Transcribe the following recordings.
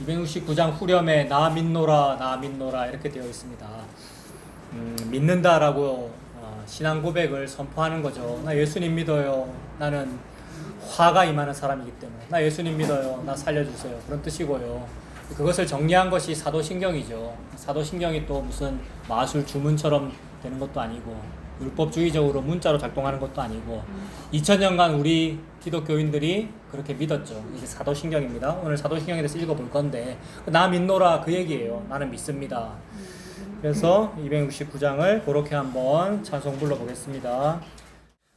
269장 후렴에 나 믿노라 나 믿노라 이렇게 되어 있습니다. 믿는다라고 신앙 고백을 선포하는 거죠. 나 예수님 믿어요. 나는 화가 임하는 사람이기 때문에 나 예수님 믿어요. 나 살려주세요. 그런 뜻이고요. 그것을 정리한 것이 사도신경이죠. 사도신경이 또 무슨 마술 주문처럼 되는 것도 아니고 율법주의적으로 문자로 작동하는 것도 아니고 2000년간 우리 기독교인들이 그렇게 믿었죠. 이게 사도신경입니다. 오늘 사도신경에 대해서 읽어볼 건데 나 믿노라 그 얘기예요. 나는 믿습니다. 그래서 269장을 그렇게 한번 찬송 불러보겠습니다.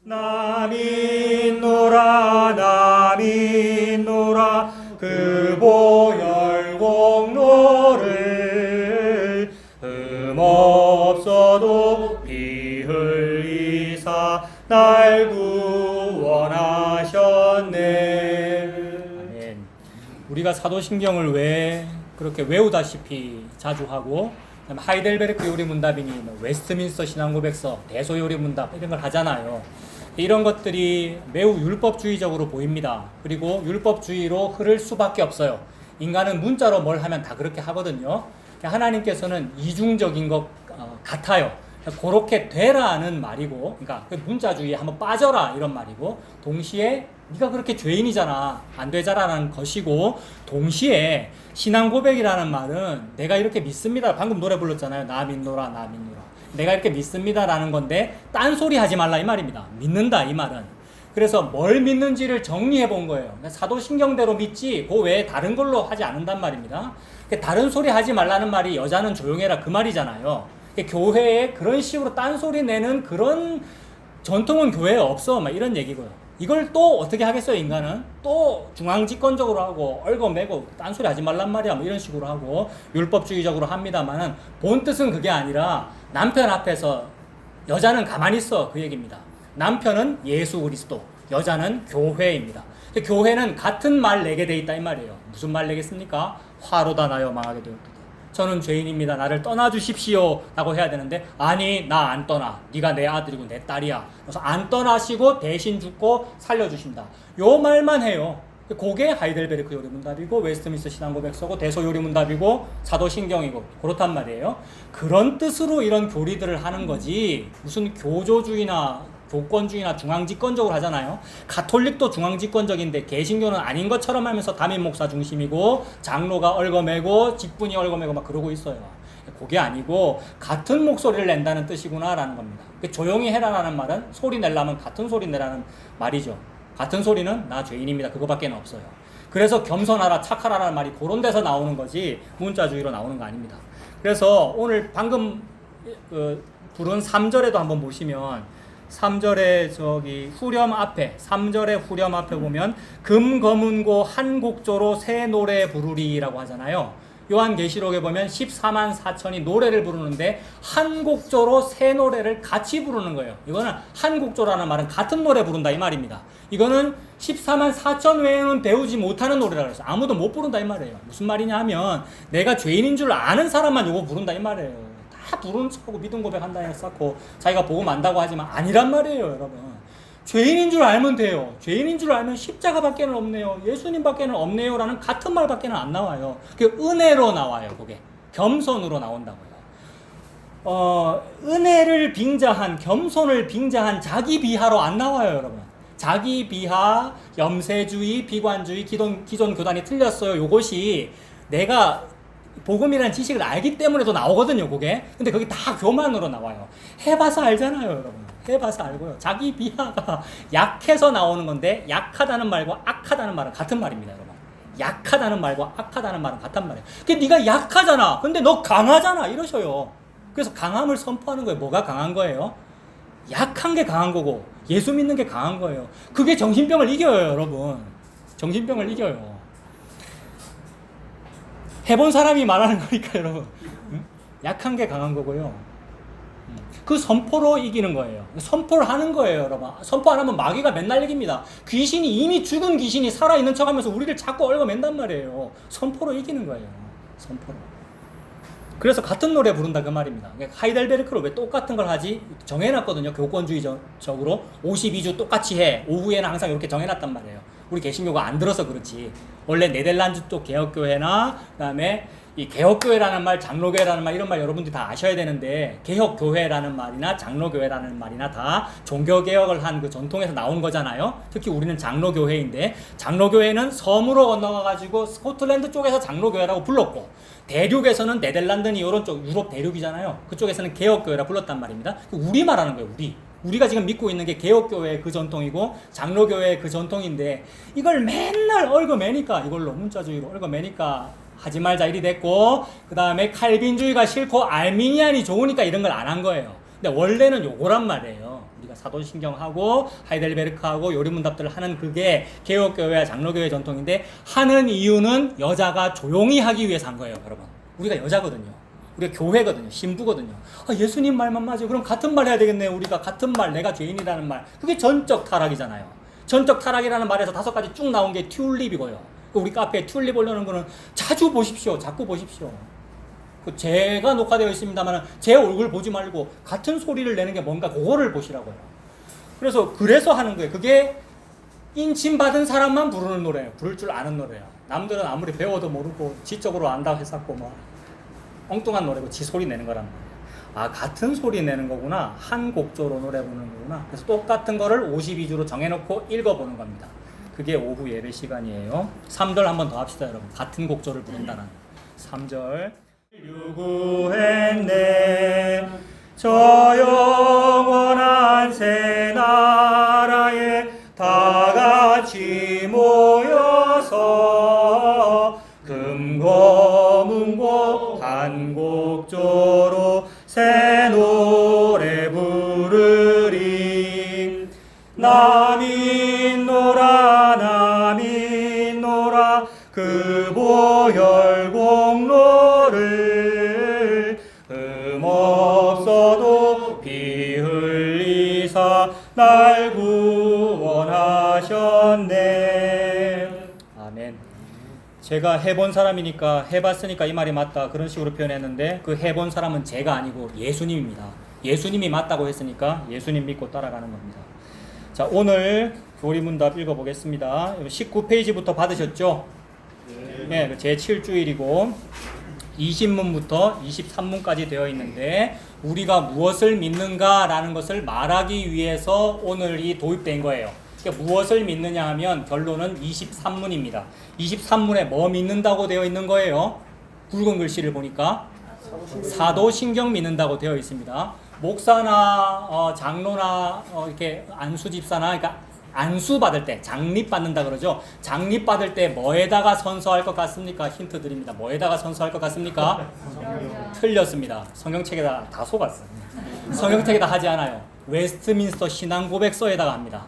나 믿노라 나 믿노라 그 보혈 공로를 흠없어도 피 흘리사 날 구원하셨네. 아멘. 우리가 사도신경을 왜 그렇게 외우다시피 자주 하고 하이델베르크 요리문답이니 웨스트민스터 신앙고백서, 대소요리문답 이런 걸 하잖아요. 이런 것들이 매우 율법주의적으로 보입니다. 그리고 율법주의로 흐를 수밖에 없어요. 인간은 문자로 뭘 하면 다 그렇게 하거든요. 하나님께서는 이중적인 것 같아요. 그렇게 되라는 말이고, 그러니까 문자주의에 한번 빠져라 이런 말이고, 동시에 네가 그렇게 죄인이잖아 안 되자라는 것이고, 동시에 신앙 고백이라는 말은 내가 이렇게 믿습니다. 방금 노래 불렀잖아요. 나 믿노라 나 믿노라. 내가 이렇게 믿습니다라는 건데 딴소리 하지 말라 이 말입니다. 믿는다 이 말은. 그래서 뭘 믿는지를 정리해 본 거예요. 사도신경대로 믿지 그 외에 다른 걸로 하지 않는단 말입니다. 다른 소리 하지 말라는 말이 여자는 조용해라 그 말이잖아요. 교회에 그런 식으로 딴소리 내는 그런 전통은 교회에 없어 막 이런 얘기고요. 이걸 또 어떻게 하겠어요? 인간은 또 중앙집권적으로 하고 얽어매고 딴소리 하지 말란 말이야 뭐 이런 식으로 하고 율법주의적으로 합니다만은 본 뜻은 그게 아니라 남편 앞에서 여자는 가만히 있어 그 얘기입니다. 남편은 예수 그리스도, 여자는 교회입니다. 교회는 같은 말 내게 돼 있다 이 말이에요. 무슨 말 내겠습니까? 화로다 나여 망하게 되었다. 저는 죄인입니다. 나를 떠나주십시오 라고 해야 되는데 아니 나 안 떠나. 네가 내 아들이고 내 딸이야. 그래서 안 떠나시고 대신 죽고 살려주신다. 요 말만 해요. 그게 하이델베르크 요리문답이고 웨스트민스터 신앙고백서고 대소요리문답이고 사도신경이고 그렇단 말이에요. 그런 뜻으로 이런 교리들을 하는 거지 무슨 교조주의나 교권주의나 중앙집권적으로 하잖아요. 가톨릭도 중앙집권적인데 개신교는 아닌 것처럼 하면서 담임 목사 중심이고 장로가 얽어매고 직분이 얽어매고 막 그러고 있어요. 그게 아니고 같은 목소리를 낸다는 뜻이구나 라는 겁니다. 조용히 해라라는 말은 소리 내려면 같은 소리 내라는 말이죠. 같은 소리는 나 죄인입니다 그거밖에 없어요. 그래서 겸손하라 착하라라는 말이 그런 데서 나오는 거지 문자주의로 나오는 거 아닙니다. 그래서 오늘 방금 부른 3절에도 한번 보시면 3절에 저기 후렴 앞에 3절의 후렴 앞에 보면 금거문고 한 곡조로 새 노래 부르리라고 하잖아요. 요한계시록에 보면 14만 4천이 노래를 부르는데 한 곡조로 새 노래를 같이 부르는 거예요. 이거는 한 곡조라는 말은 같은 노래 부른다 이 말입니다. 이거는 14만 4천 외에는 배우지 못하는 노래라고 해서 아무도 못 부른다 이 말이에요. 무슨 말이냐 하면 내가 죄인인 줄 아는 사람만 요거 부른다 이 말이에요. 다 부르는 척하고 믿음 고백한다 해서 자기가 복음 안다고 하지만 아니란 말이에요 여러분. 죄인인 줄 알면 돼요. 죄인인 줄 알면 십자가밖에는 없네요. 예수님밖에는 없네요 라는 같은 말밖에는 안 나와요. 그게 은혜로 나와요. 그게 겸손으로 나온다고요. 은혜를 빙자한 겸손을 빙자한 자기 비하로 안 나와요 여러분. 자기 비하, 염세주의, 비관주의, 기존 교단이 틀렸어요. 요것이 내가 복음이라는 지식을 알기 때문에도 나오거든요 그게. 근데 그게 다 교만으로 나와요. 해봐서 알잖아요 여러분. 해봐서 알고요. 자기 비하가 약해서 나오는 건데 약하다는 말과 악하다는 말은 같은 말입니다 여러분. 약하다는 말과 악하다는 말은 같단 말이에요. 근데 네가 약하잖아 근데 너 강하잖아 이러셔요. 그래서 강함을 선포하는 거예요. 뭐가 강한 거예요? 약한 게 강한 거고 예수 믿는 게 강한 거예요. 그게 정신병을 이겨요 여러분. 정신병을 이겨요. 해본 사람이 말하는 거니까 여러분. 약한 게 강한 거고요. 그 선포로 이기는 거예요. 선포를 하는 거예요 여러분. 선포 안 하면 마귀가 맨날 이깁니다. 귀신이 이미 죽은 귀신이 살아있는 척하면서 우리를 자꾸 얽어맨단 말이에요. 선포로 이기는 거예요. 선포로. 그래서 같은 노래 부른다 그 말입니다. 하이델베르크로 왜 똑같은 걸 하지? 정해놨거든요. 교권주의적으로 52주 똑같이 해. 오후에는 항상 이렇게 정해놨단 말이에요. 우리 개신교가 안 들어서 그렇지. 원래 네덜란드 쪽 개혁교회나 그다음에 이 개혁교회라는 말, 장로교회라는 말 이런 말 여러분들이 다 아셔야 되는데 개혁교회라는 말이나 장로교회라는 말이나 다 종교개혁을 한 그 전통에서 나온 거잖아요. 특히 우리는 장로교회인데 장로교회는 섬으로 건너가가지고 스코틀랜드 쪽에서 장로교회라고 불렀고 대륙에서는 네덜란드니 이런 쪽 유럽 대륙이잖아요. 그쪽에서는 개혁교회라 불렀단 말입니다. 우리 말하는 거예요. 우리가 지금 믿고 있는 게 개혁교회의 그 전통이고 장로교회의 그 전통인데 이걸 맨날 얽어매니까 이걸로 문자주의로 얽어매니까 하지 말자 이리 됐고 그 다음에 칼빈주의가 싫고 알미니안이 좋으니까 이런 걸 안 한 거예요. 근데 원래는 요거란 말이에요. 우리가 사도신경하고 하이델베르크하고 요리문답들을 하는 그게 개혁교회와 장로교회 전통인데 하는 이유는 여자가 조용히 하기 위해서 한 거예요. 여러분 우리가 여자거든요. 우리가 교회거든요. 신부거든요. 예수님 말만 맞아요. 그럼 같은 말 해야 되겠네요. 우리가 같은 말, 내가 죄인이라는 말. 그게 전적 타락이잖아요. 전적 타락이라는 말에서 5가지 쭉 나온 게 튤립이고요. 우리 카페에 튤립 올려놓은 거는 자주 보십시오. 자꾸 보십시오. 제가 녹화되어 있습니다만 제 얼굴 보지 말고 같은 소리를 내는 게 뭔가 그거를 보시라고요. 그래서 하는 거예요. 그게 인침받은 사람만 부르는 노래예요. 부를 줄 아는 노래예요. 남들은 아무리 배워도 모르고 지적으로 안다고 했었고 뭐 엉뚱한 노래고 지 소리 내는 거란 말이에요. 같은 소리 내는 거구나. 한 곡조로 노래 부르는 거구나. 그래서 똑같은 거를 52주로 정해놓고 읽어보는 겁니다. 그게 오후 예배 시간이에요. 3절 한번 더 합시다, 여러분. 같은 곡조를 부른다는 3절. 유구했네 저 영원한 새 나라에 다 같이 모여서 금고문고 한 곡조로 새 노래 부르리. 남인노라 그 보혈공로를 없어도 피 흘리사 날 구원하셨네. 아멘. 제가 해본 사람이니까 해봤으니까 이 말이 맞다 그런 식으로 표현했는데 그 해본 사람은 제가 아니고 예수님입니다. 예수님이 맞다고 했으니까 예수님 믿고 따라가는 겁니다. 자, 오늘 교리문답 읽어보겠습니다. 19페이지부터 받으셨죠? 네, 제 7주일이고 20문부터 23문까지 되어 있는데 우리가 무엇을 믿는가라는 것을 말하기 위해서 오늘이 도입된 거예요. 그러니까 무엇을 믿느냐 하면 결론은 23문입니다. 23문에 뭐 믿는다고 되어 있는 거예요? 굵은 글씨를 보니까 사도신경 믿는다고 되어 있습니다. 목사나 장로나 이렇게 안수집사나 그러니까 안수 받을 때 장립 받는다 그러죠. 장립 받을 때 뭐에다가 선서할 것 같습니까? 힌트 드립니다. 뭐에다가 선서할 것 같습니까? 틀렸습니다. 성경책에다 다 속았어요. 성경책에다 하지 않아요. 웨스트민스터 신앙고백서에다가 합니다.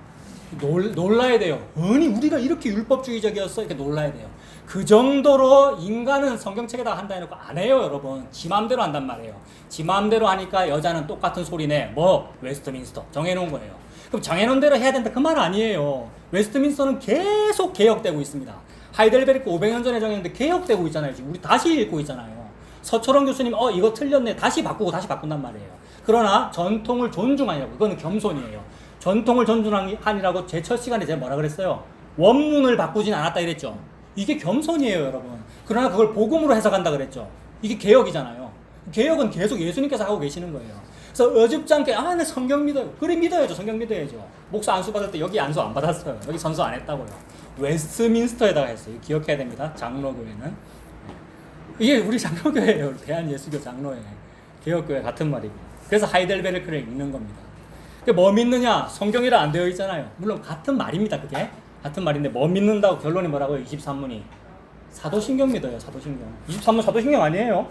놀라야 돼요. 아니 우리가 이렇게 율법주의적이었어? 이렇게 놀라야 돼요. 그 정도로 인간은 성경책에다가 한다 해놓고 안 해요, 여러분. 지 마음대로 한단 말이에요. 지 마음대로 하니까 여자는 똑같은 소리네. 웨스트민스터 정해놓은 거예요. 그럼 정해놓은 대로 해야 된다 그 말 아니에요. 웨스트민스터는 계속 개혁되고 있습니다. 하이델베르크 500년 전에 정했는데 개혁되고 있잖아요. 지금 우리 다시 읽고 있잖아요. 서철원 교수님 이거 틀렸네 다시 바꾸고 다시 바꾼단 말이에요. 그러나 전통을 존중하냐고, 이거는 겸손이에요. 전통을 존중하니라고 제 첫 시간에 제가 뭐라 그랬어요? 원문을 바꾸진 않았다 이랬죠. 이게 겸손이에요, 여러분. 그러나 그걸 복음으로 해석한다 그랬죠. 이게 개혁이잖아요. 개혁은 계속 예수님께서 하고 계시는 거예요. 그래서 어줍지 않게 나 성경 믿어요. 그래 믿어야죠. 성경 믿어야죠. 목사 안수 받을 때 여기 안수 안 받았어요. 여기 선서 안 했다고요. 웨스트민스터에다가 했어요. 기억해야 됩니다. 장로교회는 이게 우리 장로교회예요. 대한예수교 장로회. 개혁교회 같은 말입니다. 그래서 하이델베르크를 읽는 겁니다. 뭐 믿느냐? 성경이라 안 되어 있잖아요. 물론 같은 말입니다. 그게 같은 말인데 뭐 믿는다고 결론이 뭐라고요? 23문이 사도신경 믿어요. 사도신경. 23문 사도신경 아니에요?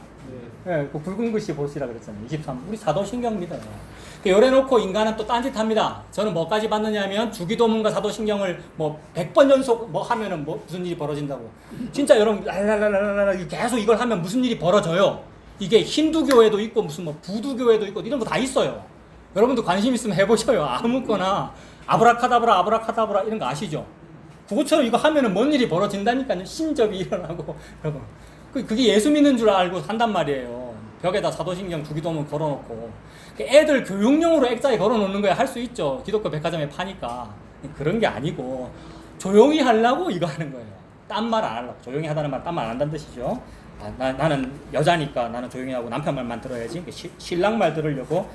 네, 그 붉은 글씨 보시라 그랬잖아요. 23문 우리 사도신경 믿어요. 요래 놓고 인간은 또 딴짓합니다. 저는 뭐까지 받느냐 하면 주기도문과 사도신경을 100번 연속 하면은 무슨 일이 벌어진다고. 진짜 여러분 랄랄랄랄랄 계속 이걸 하면 무슨 일이 벌어져요. 이게 힌두교회도 있고 무슨 부두교회도 있고 이런 거 다 있어요. 여러분도 관심 있으면 해보셔요. 아무거나 아브라카다브라 이런 거 아시죠? 그것처럼 이거 하면은 뭔 일이 벌어진다니까요. 신접이 일어나고 여러분 그게 예수 믿는 줄 알고 한단 말이에요. 벽에다 사도신경 주기도문 걸어놓고 애들 교육용으로 액자에 걸어놓는 거야 할 수 있죠. 기독교 백화점에 파니까. 그런 게 아니고 조용히 하려고 이거 하는 거예요. 딴 말 안 하려고. 조용히 하다는 말 딴 말 안 한다는 뜻이죠. 나는 여자니까 나는 조용히 하고 남편 말만 들어야지. 신랑 말 들으려고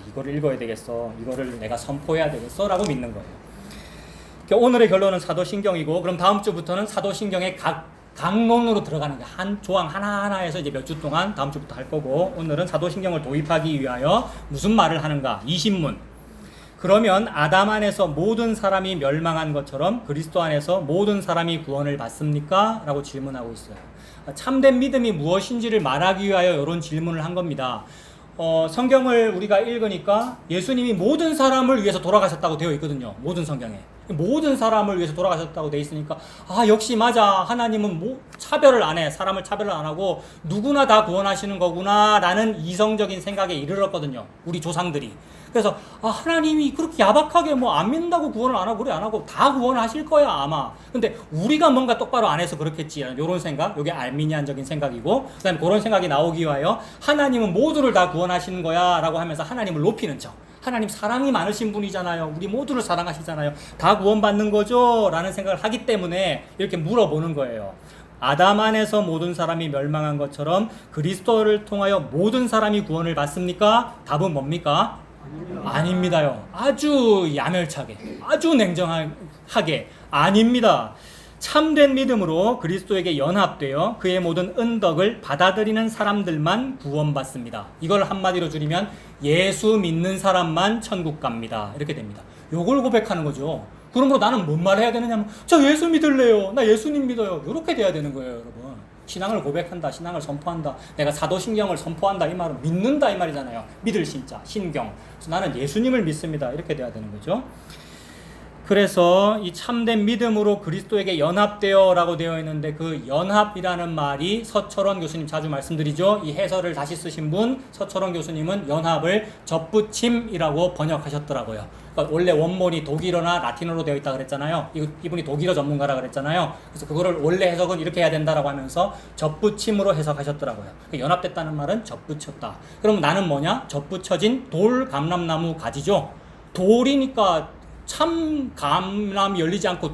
이거를 읽어야 되겠어. 이거를 내가 선포해야 되겠어. 라고 믿는 거예요. 오늘의 결론은 사도신경이고, 그럼 다음 주부터는 사도신경의 강론으로 들어가는 게 한 조항 하나하나에서 이제 몇 주 동안 다음 주부터 할 거고, 오늘은 사도신경을 도입하기 위하여 무슨 말을 하는가? 20문. 그러면 아담 안에서 모든 사람이 멸망한 것처럼 그리스도 안에서 모든 사람이 구원을 받습니까? 라고 질문하고 있어요. 참된 믿음이 무엇인지를 말하기 위하여 이런 질문을 한 겁니다. 성경을 우리가 읽으니까 예수님이 모든 사람을 위해서 돌아가셨다고 되어 있거든요. 모든 성경에. 모든 사람을 위해서 돌아가셨다고 되어 있으니까 역시 맞아. 하나님은 차별을 안 해. 사람을 차별을 안 하고 누구나 다 구원하시는 거구나 라는 이성적인 생각에 이르렀거든요. 우리 조상들이. 그래서 하나님이 그렇게 야박하게 안 믿는다고 구원을 안 하고 그래 안 하고 다 구원하실 거야 아마. 근데 우리가 뭔가 똑바로 안 해서 그렇겠지. 이런 생각. 이게 알미니안적인 생각이고, 그다음에 그런 생각이 나오기 위하여 하나님은 모두를 다 구원하시는 거야 라고 하면서 하나님을 높이는 척. 하나님 사랑이 많으신 분이잖아요. 우리 모두를 사랑하시잖아요. 다 구원받는 거죠? 라는 생각을 하기 때문에 이렇게 물어보는 거예요. 아담 안에서 모든 사람이 멸망한 것처럼 그리스도를 통하여 모든 사람이 구원을 받습니까? 답은 뭡니까? 아닙니다요. 아주 야멸차게, 아주 냉정하게 아닙니다. 참된 믿음으로 그리스도에게 연합되어 그의 모든 은덕을 받아들이는 사람들만 구원받습니다. 이걸 한마디로 줄이면 예수 믿는 사람만 천국 갑니다. 이렇게 됩니다. 요걸 고백하는 거죠. 그러므로 나는 뭔 말 해야 되느냐면 저 예수 믿을래요. 나 예수님 믿어요. 이렇게 돼야 되는 거예요, 여러분. 신앙을 고백한다, 신앙을 선포한다, 내가 사도신경을 선포한다, 이 말은 믿는다 이 말이잖아요. 믿을 신자, 신경. 그래서 나는 예수님을 믿습니다. 이렇게 돼야 되는 거죠. 그래서 이 참된 믿음으로 그리스도에게 연합되어 라고 되어 있는데, 그 연합이라는 말이 서철원 교수님 자주 말씀드리죠. 이 해설을 다시 쓰신 분 서철원 교수님은 연합을 접붙임이라고 번역하셨더라고요. 그러니까 원래 원문이 독일어나 라틴어로 되어 있다 그랬잖아요. 이분이 독일어 전문가라 그랬잖아요. 그래서 그거를 원래 해석은 이렇게 해야 된다라고 하면서 접붙임으로 해석하셨더라고요. 그러니까 연합됐다는 말은 접붙였다. 그럼 나는 뭐냐? 접붙여진 돌 감람나무 가지죠. 돌이니까 참 감람이 열리지 않고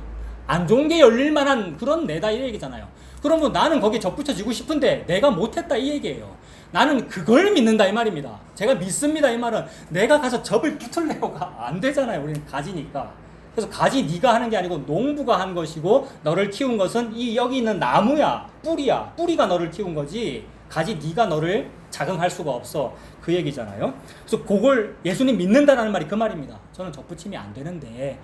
안 좋은 게 열릴 만한 그런 내다 이 얘기잖아요. 그러면 나는 거기에 접붙여지고 싶은데 내가 못했다 이 얘기예요. 나는 그걸 믿는다 이 말입니다. 제가 믿습니다 이 말은 내가 가서 접을 붙을래요가 안 되잖아요. 우리는 가지니까. 그래서 가지 네가 하는 게 아니고 농부가 한 것이고, 너를 키운 것은 여기 있는 나무야, 뿌리야. 뿌리가 너를 키운 거지 가지 네가 너를 자긍할 수가 없어. 그 얘기잖아요. 그래서 그걸 예수님 믿는다라는 말이 그 말입니다. 저는 접붙임이 안 되는데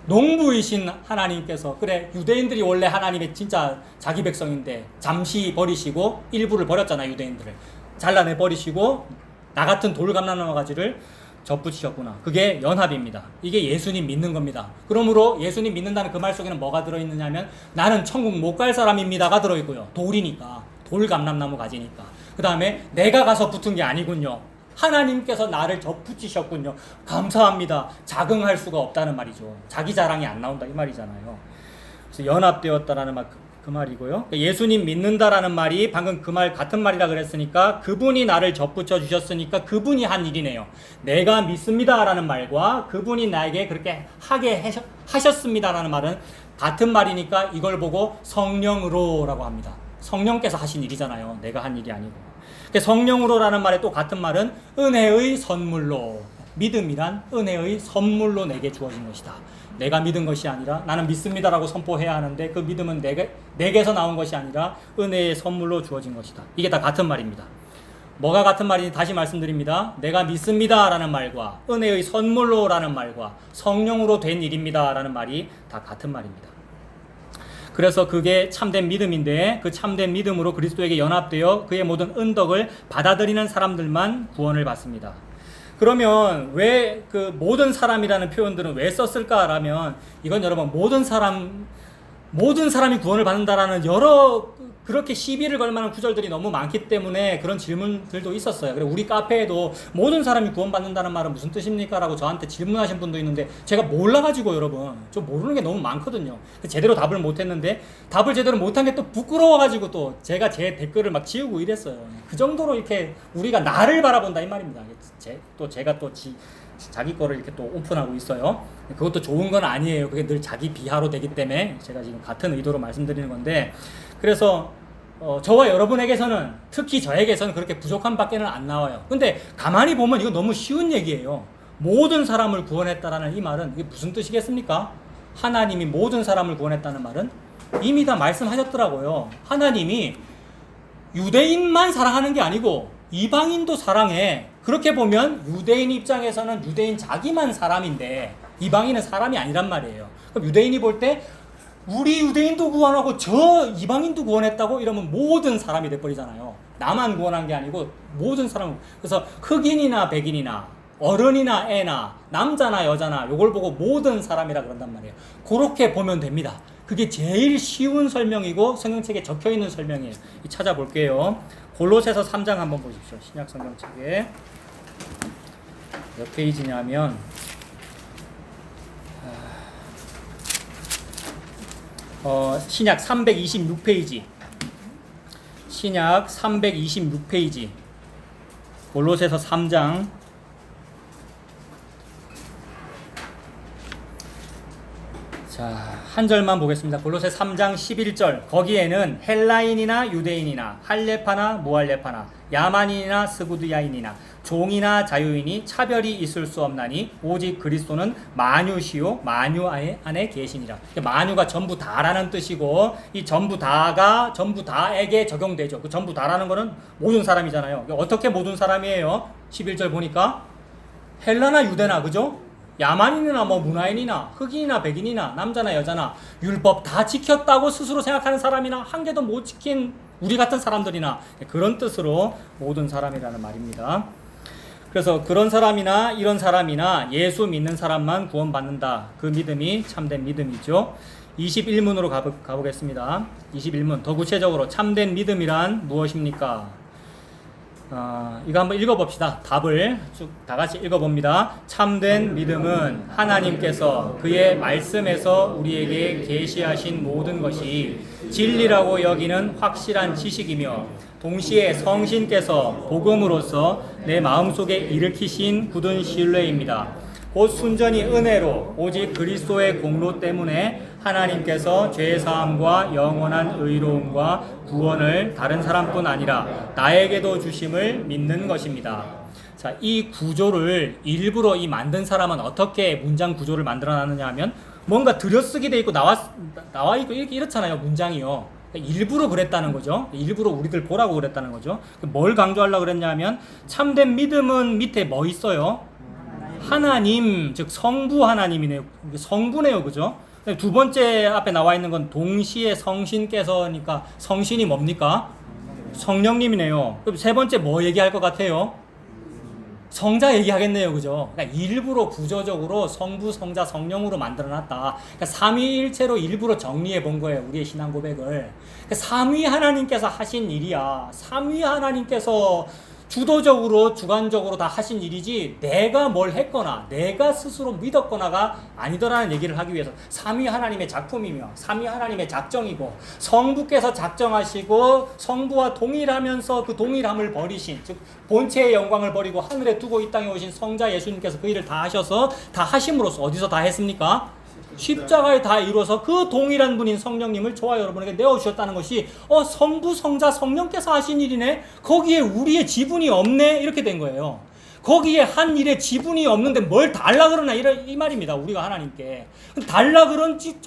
농부이신 하나님께서, 그래 유대인들이 원래 하나님의 진짜 자기 백성인데 잠시 버리시고 일부를 버렸잖아요. 유대인들을 잘라내 버리시고 나 같은 돌감람나무 가지를 접붙이셨구나. 그게 연합입니다. 이게 예수님 믿는 겁니다. 그러므로 예수님 믿는다는 그 말 속에는 뭐가 들어있느냐 하면 나는 천국 못 갈 사람입니다가 들어있고요. 돌이니까, 돌감람나무 가지니까. 그 다음에 내가 가서 붙은 게 아니군요. 하나님께서 나를 접붙이셨군요. 감사합니다. 자긍할 수가 없다는 말이죠. 자기 자랑이 안 나온다 이 말이잖아요. 그래서 연합되었다라는 말, 그 말이고요. 예수님 믿는다라는 말이 방금 그 말 같은 말이라 그랬으니까 그분이 나를 접붙여 주셨으니까 그분이 한 일이네요. 내가 믿습니다라는 말과 그분이 나에게 그렇게 하게 하셨습니다라는 말은 같은 말이니까 이걸 보고 성령으로라고 합니다. 성령께서 하신 일이잖아요. 내가 한 일이 아니고. 성령으로라는 말의 또 같은 말은 은혜의 선물로. 믿음이란 은혜의 선물로 내게 주어진 것이다. 내가 믿은 것이 아니라, 나는 믿습니다라고 선포해야 하는데 그 믿음은 내게서 나온 것이 아니라 은혜의 선물로 주어진 것이다. 이게 다 같은 말입니다. 뭐가 같은 말인지 다시 말씀드립니다. 내가 믿습니다라는 말과 은혜의 선물로라는 말과 성령으로 된 일입니다라는 말이 다 같은 말입니다. 그래서 그게 참된 믿음인데, 그 참된 믿음으로 그리스도에게 연합되어 그의 모든 은덕을 받아들이는 사람들만 구원을 받습니다. 그러면 왜 그 모든 사람이라는 표현들은 왜 썼을까라면, 이건 여러분 모든 사람이 구원을 받는다라는 여러 그렇게 시비를 걸 만한 구절들이 너무 많기 때문에 그런 질문들도 있었어요. 그리고 우리 카페에도 모든 사람이 구원받는다는 말은 무슨 뜻입니까? 라고 저한테 질문하신 분도 있는데 제가 몰라가지고 여러분 좀 모르는 게 너무 많거든요. 제대로 답을 못했는데 답을 제대로 못한 게 또 부끄러워가지고 또 제가 제 댓글을 막 지우고 이랬어요. 그 정도로 이렇게 우리가 나를 바라본다 이 말입니다. 제가 또 자기 거를 이렇게 또 오픈하고 있어요. 그것도 좋은 건 아니에요. 그게 늘 자기 비하로 되기 때문에 제가 지금 같은 의도로 말씀드리는 건데, 그래서 저와 여러분에게서는, 특히 저에게서는 그렇게 부족한 밖에는 안 나와요. 근데 가만히 보면 이거 너무 쉬운 얘기예요. 모든 사람을 구원했다라는 이 말은 이게 무슨 뜻이겠습니까? 하나님이 모든 사람을 구원했다는 말은 이미 다 말씀하셨더라고요. 하나님이 유대인만 사랑하는 게 아니고 이방인도 사랑해. 그렇게 보면 유대인 입장에서는 유대인 자기만 사람인데 이방인은 사람이 아니란 말이에요. 그럼 유대인이 볼 때 우리 유대인도 구원하고 저 이방인도 구원했다고 이러면 모든 사람이 돼버리잖아요. 나만 구원한 게 아니고 모든 사람. 그래서 흑인이나 백인이나 어른이나 애나 남자나 여자나 요걸 보고 모든 사람이라 그런단 말이에요. 그렇게 보면 됩니다. 그게 제일 쉬운 설명이고 성경책에 적혀있는 설명이에요. 찾아볼게요. 골로새서 3장 한번 보십시오. 신약 성경책에 몇 페이지냐면 신약 326페이지. 신약 326페이지. 골로새서 3장 한 절만 보겠습니다. 골로새 3장 11절. 거기에는 헬라인이나 유대인이나 할레파나 무할레파나 야만인이나 스구드야인이나 종이나 자유인이 차별이 있을 수 없나니 오직 그리스도는 만유시요 만유 안에 계시니라. 만유가 전부 다라는 뜻이고 이 전부 다가 전부 다에게 적용되죠. 그 전부 다라는 거는 모든 사람이잖아요. 어떻게 모든 사람이에요? 11절 보니까 헬라나 유대나, 그죠? 야만인이나 문화인이나 흑인이나 백인이나 남자나 여자나 율법 다 지켰다고 스스로 생각하는 사람이나 한 개도 못 지킨 우리 같은 사람들이나, 그런 뜻으로 모든 사람이라는 말입니다. 그래서 그런 사람이나 이런 사람이나 예수 믿는 사람만 구원받는다. 그 믿음이 참된 믿음이죠. 21문으로 가보겠습니다. 21문. 더 구체적으로 참된 믿음이란 무엇입니까? 이거 한번 읽어봅시다. 답을 쭉 다 같이 읽어봅니다. 참된 믿음은 하나님께서 그의 말씀에서 우리에게 계시하신 모든 것이 진리라고 여기는 확실한 지식이며 동시에 성신께서 복음으로써 내 마음속에 일으키신 굳은 신뢰입니다. 곧 순전히 은혜로 오직 그리스도의 공로 때문에 하나님께서 죄사함과 영원한 의로움과 구원을 다른 사람뿐 아니라 나에게도 주심을 믿는 것입니다. 자, 이 구조를 일부러 이 만든 사람은 어떻게 문장 구조를 만들어놨느냐 하면 뭔가 들여쓰기 돼 있고 나와 있고 이렇잖아요. 문장이요. 일부러 그랬다는 거죠. 일부러 우리들 보라고 그랬다는 거죠. 뭘 강조하려고 그랬냐 하면 참된 믿음은 밑에 뭐 있어요? 하나님, 즉 성부 하나님이네요. 성부네요. 그죠? 두 번째 앞에 나와 있는 건 동시에 성신께서니까 성신이 뭡니까? 성령님이네요. 그럼 세 번째 뭐 얘기할 것 같아요? 성자 얘기하겠네요. 그죠? 그러니까 일부러 구조적으로 성부, 성자, 성령으로 만들어놨다. 그러니까 삼위일체로 일부러 정리해 본 거예요. 우리의 신앙 고백을. 그러니까 삼위 하나님께서 하신 일이야. 삼위 하나님께서 주도적으로 주관적으로 다 하신 일이지 내가 뭘 했거나 내가 스스로 믿었거나가 아니더라는 얘기를 하기 위해서 삼위 하나님의 작품이며 삼위 하나님의 작정이고 성부께서 작정하시고 성부와 동일하면서 그 동일함을 버리신, 즉 본체의 영광을 버리고 하늘에 두고 이 땅에 오신 성자 예수님께서 그 일을 다 하셔서 다 하심으로써 어디서 다 했습니까? 십자가에 다 이루어서 그 동일한 분인 성령님을 저와 여러분에게 내어주셨다는 것이 성부, 성자, 성령께서 하신 일이네? 거기에 우리의 지분이 없네? 이렇게 된 거예요. 거기에 한 일에 지분이 없는데 뭘 달라 그러나 이 말입니다. 우리가 하나님께 달라 그런지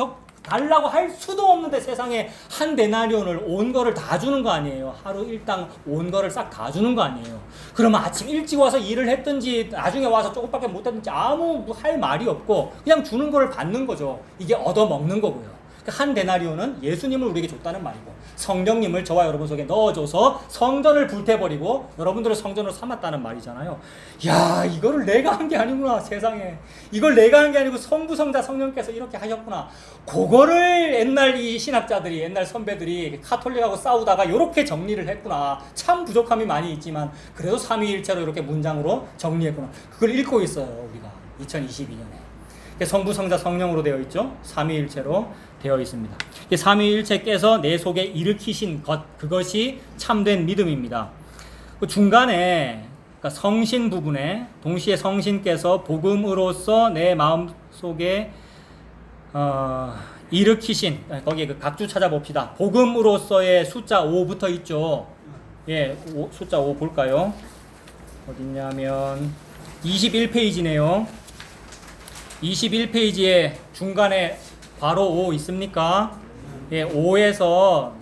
달라고 할 수도 없는데 세상에 한 데나리온을 온 거를 다 주는 거 아니에요. 하루 일당 온 거를 싹 다 주는 거 아니에요. 그러면 아침 일찍 와서 일을 했든지 나중에 와서 조금밖에 못 했든지 아무 할 말이 없고 그냥 주는 거를 받는 거죠. 이게 얻어먹는 거고요. 그러니까 한 데나리온은 예수님을 우리에게 줬다는 말이고 성령님을 저와 여러분 속에 넣어줘서 성전을 불태버리고 여러분들을 성전으로 삼았다는 말이잖아요. 야, 이거를 내가 한 게 아니구나. 세상에 이걸 내가 한 게 아니고 성부 성자 성령께서 이렇게 하셨구나. 그거를 옛날 이 신학자들이 옛날 선배들이 카톨릭하고 싸우다가 이렇게 정리를 했구나. 참 부족함이 많이 있지만 그래도 삼위일체로 이렇게 문장으로 정리했구나. 그걸 읽고 있어요 우리가 2022년에. 성부 성자 성령으로 되어 있죠. 삼위일체로 되어 있습니다. 삼위일체께서 내 속에 일으키신 것, 그것이 참된 믿음입니다. 그 중간에 그러니까 성신 부분에 동시에 성신께서 복음으로써 내 마음 속에 일으키신, 거기에 그 각주 찾아봅시다. 복음으로써의 숫자 5 붙어 있죠. 예, 숫자 5 볼까요? 어딨냐면 21페이지네요. 21페이지에 중간에 바로 5 있습니까? 예, 5에서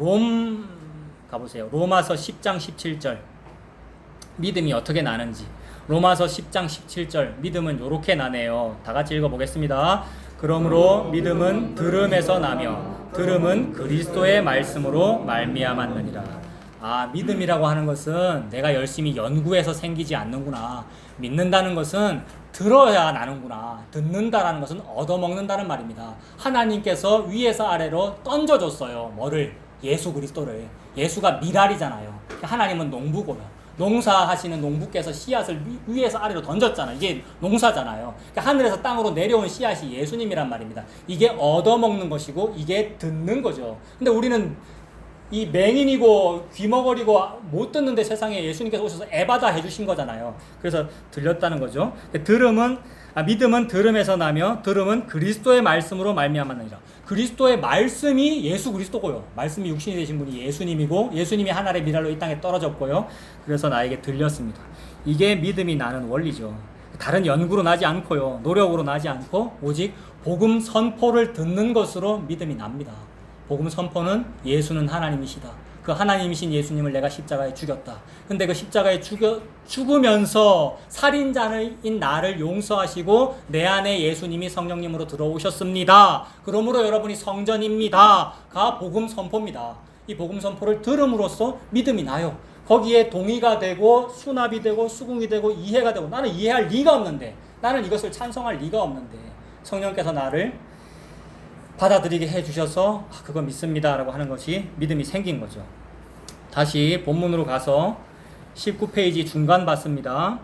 가보세요. 로마서 10장 17절. 믿음이 어떻게 나는지. 로마서 10장 17절. 믿음은 요렇게 나네요. 다 같이 읽어보겠습니다. 그러므로 믿음은 들음에서 나며 들음은 그리스도의 말씀으로 말미암았느니라. 아, 믿음이라고 하는 것은 내가 열심히 연구해서 생기지 않는구나. 믿는다는 것은 들어야 나는구나. 듣는다라는 것은 얻어먹는다는 말입니다. 하나님께서 위에서 아래로 던져줬어요. 뭐를? 예수 그리스도를. 예수가 미랄이잖아요. 하나님은 농부고요. 농사하시는 농부께서 씨앗을 위에서 아래로 던졌잖아요. 이게 농사잖아요. 그러니까 하늘에서 땅으로 내려온 씨앗이 예수님이란 말입니다. 이게 얻어먹는 것이고 이게 듣는 거죠. 근데 우리는 이 맹인이고 귀머거리고 못 듣는데 세상에 예수님께서 오셔서 에바다 해주신 거잖아요. 그래서 들렸다는 거죠. 믿음은 들음에서 나며 들음은 그리스도의 말씀으로 말미암았느니라. 그리스도의 말씀이 예수 그리스도고요. 말씀이 육신이 되신 분이 예수님이고 예수님이 하늘의 미랄로 이 땅에 떨어졌고요. 그래서 나에게 들렸습니다. 이게 믿음이 나는 원리죠. 다른 연구로 나지 않고요. 노력으로 나지 않고 오직 복음 선포를 듣는 것으로 믿음이 납니다. 복음 선포는 예수는 하나님이시다. 그 하나님이신 예수님을 내가 십자가에 죽였다. 근데 그 십자가에 죽으면서 살인자인 나를 용서하시고 내 안에 예수님이 성령님으로 들어오셨습니다. 그러므로 여러분이 성전입니다. 가 복음 선포입니다. 이 복음 선포를 들음으로써 믿음이 나요. 거기에 동의가 되고 수납이 되고 수긍이 되고 이해가 되고 나는 이해할 리가 없는데 나는 이것을 찬성할 리가 없는데 성령께서 나를 받아들이게 해주셔서 그거 믿습니다 라고 하는 것이 믿음이 생긴 거죠. 다시 본문으로 가서 19페이지 중간 봤습니다.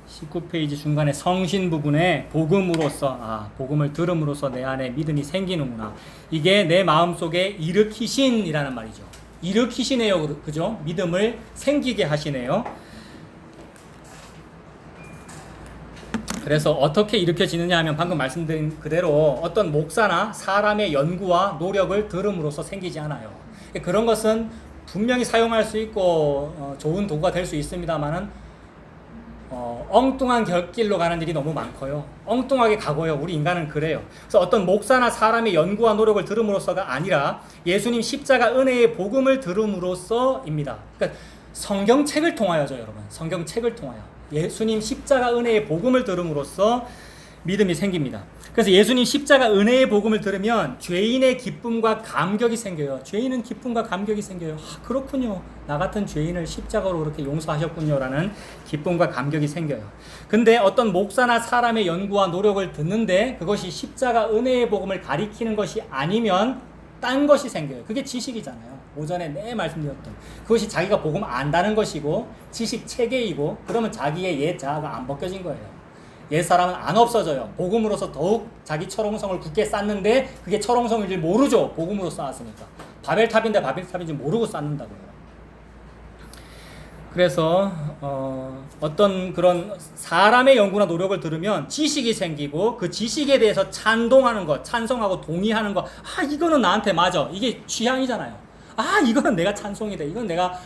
19페이지 중간에 성신 부분에 복음으로써 복음을 들음으로써 내 안에 믿음이 생기는구나. 이게 내 마음속에 일으키신이라는 말이죠. 일으키시네요. 그죠? 믿음을 생기게 하시네요. 그래서 어떻게 일으켜지느냐 하면 방금 말씀드린 그대로 어떤 목사나 사람의 연구와 노력을 들음으로써 생기지 않아요. 그런 것은 분명히 사용할 수 있고 좋은 도구가 될 수 있습니다만은 엉뚱한 길로 가는 일이 너무 많고요. 엉뚱하게 가고요. 우리 인간은 그래요. 그래서 어떤 목사나 사람의 연구와 노력을 들음으로써가 아니라 예수님 십자가 은혜의 복음을 들음으로써입니다. 그러니까 성경책을 통하여죠, 여러분. 성경책을 통하여. 예수님 십자가 은혜의 복음을 들음으로써 믿음이 생깁니다. 그래서 예수님 십자가 은혜의 복음을 들으면 죄인의 기쁨과 감격이 생겨요. 죄인은 기쁨과 감격이 생겨요. 그렇군요. 나 같은 죄인을 십자가로 그렇게 용서하셨군요. 라는 기쁨과 감격이 생겨요. 근데 어떤 목사나 사람의 연구와 노력을 듣는데 그것이 십자가 은혜의 복음을 가리키는 것이 아니면 딴 것이 생겨요. 그게 지식이잖아요. 오전에 내 말씀드렸던 그것이 자기가 복음 안다는 것이고 지식 체계이고 그러면 자기의 옛 자아가 안 벗겨진 거예요. 옛 사람은 안 없어져요. 복음으로서 더욱 자기 철옹성을 굳게 쌓는데 그게 철옹성인 줄 모르죠. 복음으로 쌓았으니까. 바벨탑인데 바벨탑인지 모르고 쌓는다고요. 그래서 어떤 그런 사람의 연구나 노력을 들으면 지식이 생기고 그 지식에 대해서 찬동하는 것, 찬성하고 동의하는 것, 이거는 나한테 맞아. 이게 취향이잖아요. 이거는 내가 찬송이 돼. 이건 내가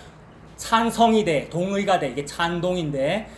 찬성이 돼. 동의가 돼. 이게 찬동인데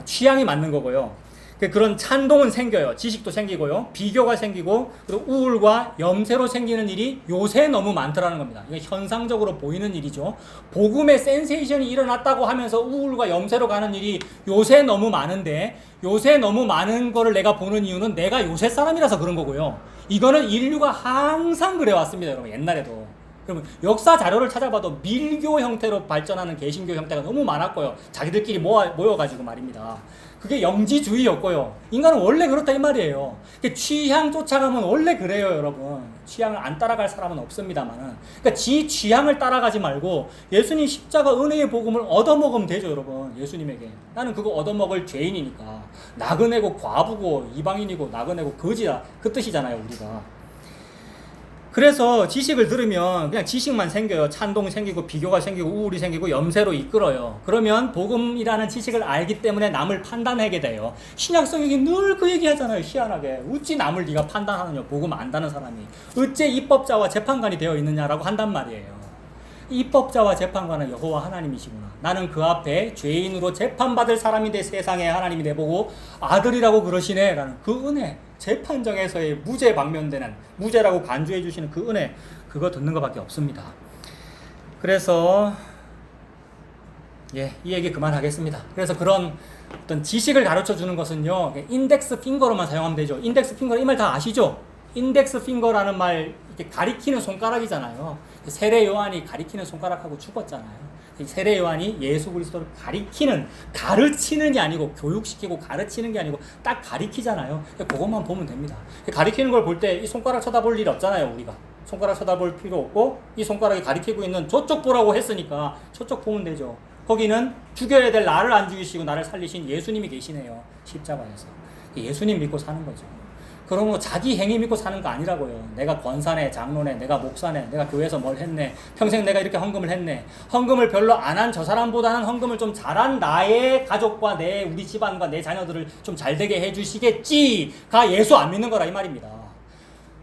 취향이 맞는 거고요. 그런 찬동은 생겨요. 지식도 생기고요. 비교가 생기고 그리고 우울과 염세로 생기는 일이 요새 너무 많더라는 겁니다. 이게 현상적으로 보이는 일이죠. 복음의 센세이션이 일어났다고 하면서 우울과 염세로 가는 일이 요새 너무 많은데 요새 너무 많은 거를 내가 보는 이유는 내가 요새 사람이라서 그런 거고요. 이거는 인류가 항상 그래왔습니다, 여러분. 옛날에도. 그러면 역사 자료를 찾아봐도 밀교 형태로 발전하는 개신교 형태가 너무 많았고요. 자기들끼리 모여가지고 말입니다. 그게 영지주의였고요. 인간은 원래 그렇다 이 말이에요. 취향 쫓아가면 원래 그래요, 여러분. 취향을 안 따라갈 사람은 없습니다만은. 그러니까 지 취향을 따라가지 말고 예수님 십자가 은혜의 복음을 얻어먹으면 되죠, 여러분. 예수님에게. 나는 그거 얻어먹을 죄인이니까. 나그네고 과부고 이방인이고 나그네고 거지라 그 뜻이잖아요, 우리가. 그래서 지식을 들으면 그냥 지식만 생겨요. 찬동이 생기고 비교가 생기고 우울이 생기고 염세로 이끌어요. 그러면 복음이라는 지식을 알기 때문에 남을 판단하게 돼요. 신약성경이 늘 그 얘기 하잖아요. 희한하게. 어찌 남을 네가 판단하느냐. 복음 안다는 사람이. 어째 입법자와 재판관이 되어 있느냐라고 한단 말이에요. 입법자와 재판관은 여호와 하나님이시구나. 나는 그 앞에 죄인으로 재판받을 사람인데 세상에 하나님이 내보고 아들이라고 그러시네 라는 그 은혜, 재판정에서의 무죄 방면되는, 무죄라고 간주해 주시는 그 은혜, 그거 듣는 것밖에 없습니다. 그래서 이 얘기 그만하겠습니다. 그래서 그런 어떤 지식을 가르쳐 주는 것은요, 인덱스 핑거로만 사용하면 되죠. 인덱스 핑거, 이 말 다 아시죠? 인덱스 핑거라는 말, 이렇게 가리키는 손가락이잖아요. 세례 요한이 가리키는 손가락하고 죽었잖아요. 세례 요한이 예수 그리스도를 가르치는 게 아니고, 교육시키고 가르치는 게 아니고 딱 가리키잖아요. 그것만 보면 됩니다. 가리키는 걸 볼 때 이 손가락 쳐다볼 일 없잖아요, 우리가. 손가락 쳐다볼 필요 없고, 이 손가락이 가리키고 있는 저쪽 보라고 했으니까 저쪽 보면 되죠. 거기는 죽여야 될 나를 안 죽이시고 나를 살리신 예수님이 계시네요, 십자가에서. 예수님 믿고 사는 거죠. 그러면 자기 행위 믿고 사는 거 아니라고요. 내가 권사네, 장로네, 내가 목사네, 내가 교회에서 뭘 했네, 평생 내가 이렇게 헌금을 했네. 헌금을 별로 안 한 저 사람보다는 헌금을 좀 잘한 나의 가족과 우리 집안과 내 자녀들을 좀 잘 되게 해주시겠지가 예수 안 믿는 거라 이 말입니다.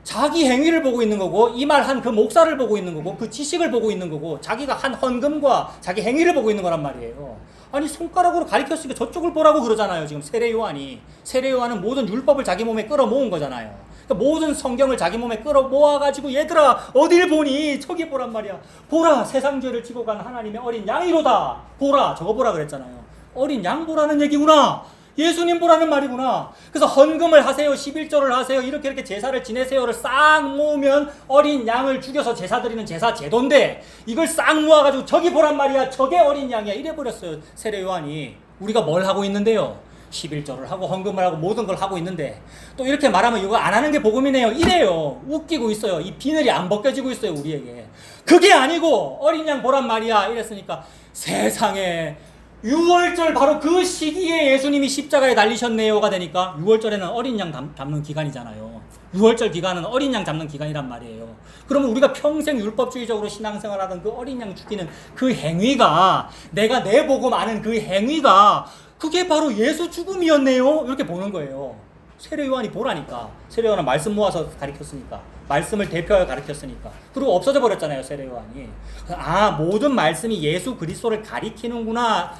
자기 행위를 보고 있는 거고, 이 말 한 그 목사를 보고 있는 거고, 그 지식을 보고 있는 거고, 자기가 한 헌금과 자기 행위를 보고 있는 거란 말이에요. 아니 손가락으로 가리켰으니까 저쪽을 보라고 그러잖아요. 지금 세례 요한은 모든 율법을 자기 몸에 끌어모은 거잖아요. 그러니까 모든 성경을 자기 몸에 끌어모아가지고 얘들아 어딜 보니 저기 보란 말이야. 보라, 세상 죄를 지고 간 하나님의 어린 양이로다. 보라, 저거 보라 그랬잖아요. 어린 양 보라는 얘기구나. 예수님 보라는 말이구나. 그래서 헌금을 하세요, 11조를 하세요, 이렇게 제사를 지내세요를 싹 모으면 어린 양을 죽여서 제사 드리는 제사 제도인데, 이걸 싹 모아가지고 저기 보란 말이야, 저게 어린 양이야 이래버렸어요, 세례 요한이. 우리가 뭘 하고 있는데요? 11조를 하고 헌금을 하고 모든 걸 하고 있는데, 또 이렇게 말하면 이거 안 하는 게 복음이네요 이래요. 웃기고 있어요. 이 비늘이 안 벗겨지고 있어요, 우리에게. 그게 아니고 어린 양 보란 말이야 이랬으니까, 세상에 6월절 바로 그 시기에 예수님이 십자가에 달리셨네요가 되니까, 6월절에는 어린 양 잡는 기간이잖아요. 6월절 기간은 어린 양 잡는 기간이란 말이에요. 그러면 우리가 평생 율법주의적으로 신앙생활하던 그 어린 양 죽이는 그 행위가, 내가 내 복음 아는 그 행위가 그게 바로 예수 죽음이었네요 이렇게 보는 거예요. 세례 요한이 보라니까. 세례 요한은 말씀 모아서 가르쳤으니까, 말씀을 대표하여 가르쳤으니까. 그리고 없어져 버렸잖아요, 세례 요한이. 아, 모든 말씀이 예수 그리스도를 가리키는구나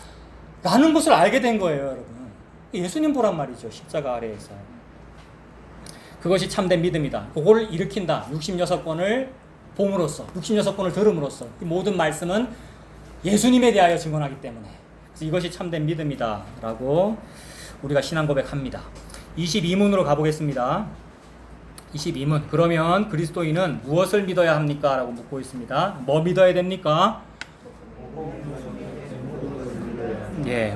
라는 것을 알게 된 거예요, 여러분. 예수님 보란 말이죠, 십자가 아래에서. 그것이 참된 믿음이다. 그거를 일으킨다. 66권을 봄으로써, 66권을 들음으로써 이 모든 말씀은 예수님에 대하여 증언하기 때문에, 그래서 이것이 참된 믿음이다 라고 우리가 신앙 고백합니다. 22문으로 가보겠습니다. 22문. 그러면 그리스도인은 무엇을 믿어야 합니까? 라고 묻고 있습니다. 뭐 믿어야 됩니까?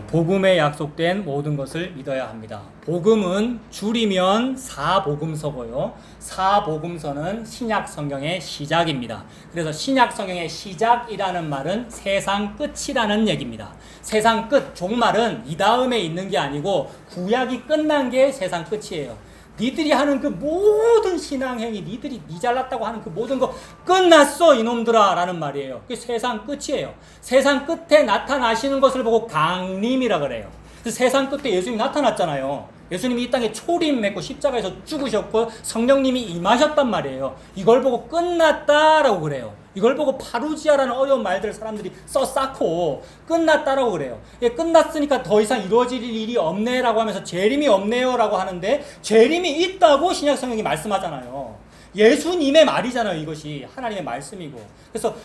복음에 약속된 모든 것을 믿어야 합니다. 복음은 줄이면 사복음서고요. 사복음서는 신약 성경의 시작입니다. 그래서 신약 성경의 시작이라는 말은 세상 끝이라는 얘기입니다. 세상 끝, 종말은 이 다음에 있는 게 아니고 구약이 끝난 게 세상 끝이에요. 니들이 하는 그 모든 신앙행위, 니들이 니 잘났다고 하는 그 모든 거 끝났어 이놈들아 라는 말이에요. 그게 세상 끝이에요. 세상 끝에 나타나시는 것을 보고 강림이라 그래요. 그래서 세상 끝에 예수님이 나타났잖아요. 예수님이 이 땅에 초림 맺고 십자가에서 죽으셨고 성령님이 임하셨단 말이에요. 이걸 보고 끝났다라고 그래요. 이걸 보고 파루지아라는 어려운 말들을 사람들이 쌓고 끝났다라고 그래요. 끝났으니까 더 이상 이루어질 일이 없네라고 하면서 재림이 없네요라고 하는데, 재림이 있다고 신약 성경이 말씀하잖아요. 예수님의 말이잖아요. 이것이 하나님의 말씀이고. 그래서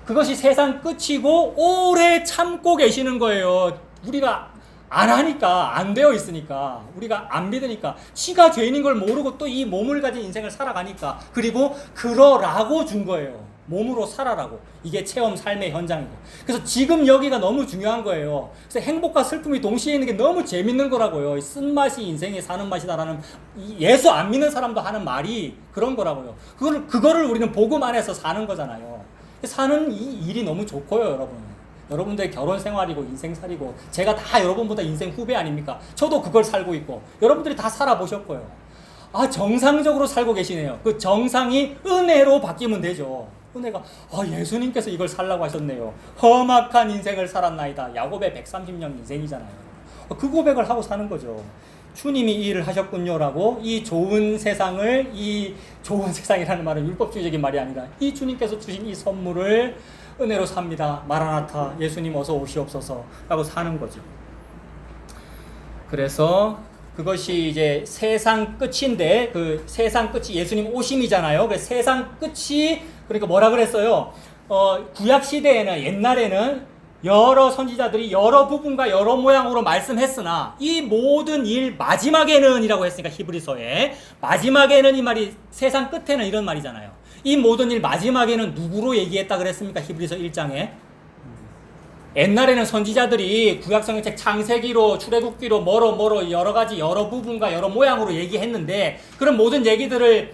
그것이 세상 끝이고 오래 참고 계시는 거예요. 우리가 안 하니까, 안 되어 있으니까, 우리가 안 믿으니까, 지가 죄인인 걸 모르고 또 이 몸을 가진 인생을 살아가니까, 그리고 그러라고 준 거예요. 몸으로 살아라고. 이게 체험 삶의 현장이고. 그래서 지금 여기가 너무 중요한 거예요. 그래서 행복과 슬픔이 동시에 있는 게 너무 재밌는 거라고요. 쓴맛이 인생에 사는 맛이다라는, 예수 안 믿는 사람도 하는 말이 그런 거라고요. 그거를 우리는 복음 안에서 사는 거잖아요. 사는 이 일이 너무 좋고요, 여러분. 여러분들의 결혼 생활이고 인생살이고, 제가 다 여러분보다 인생 후배 아닙니까? 저도 그걸 살고 있고, 여러분들이 다 살아보셨고요. 정상적으로 살고 계시네요. 그 정상이 은혜로 바뀌면 되죠. 은혜가, 예수님께서 이걸 살라고 하셨네요. 험악한 인생을 살았나이다. 야곱의 130년 인생이잖아요. 그 고백을 하고 사는 거죠. 주님이 이 일을 하셨군요라고, 이 좋은 세상을, 이 좋은 세상이라는 말은 율법주의적인 말이 아니라, 이 주님께서 주신 이 선물을 은혜로 삽니다. 마라나타, 예수님 어서 오시옵소서 라고 사는 거죠. 그래서 그것이 이제 세상 끝인데, 그 세상 끝이 예수님 오심이잖아요. 그 세상 끝이, 그러니까 뭐라 그랬어요? 구약 시대에는, 옛날에는 여러 선지자들이 여러 부분과 여러 모양으로 말씀했으나, 이 모든 일 마지막에는 이라고 했으니까, 히브리서에 마지막에는, 이 말이 세상 끝에는 이런 말이잖아요. 이 모든 일 마지막에는 누구로 얘기했다 그랬습니까? 히브리서 1장에. 옛날에는 선지자들이 구약성경책 창세기로, 출애굽기로, 뭐로 여러 가지 여러 부분과 여러 모양으로 얘기했는데, 그런 모든 얘기들을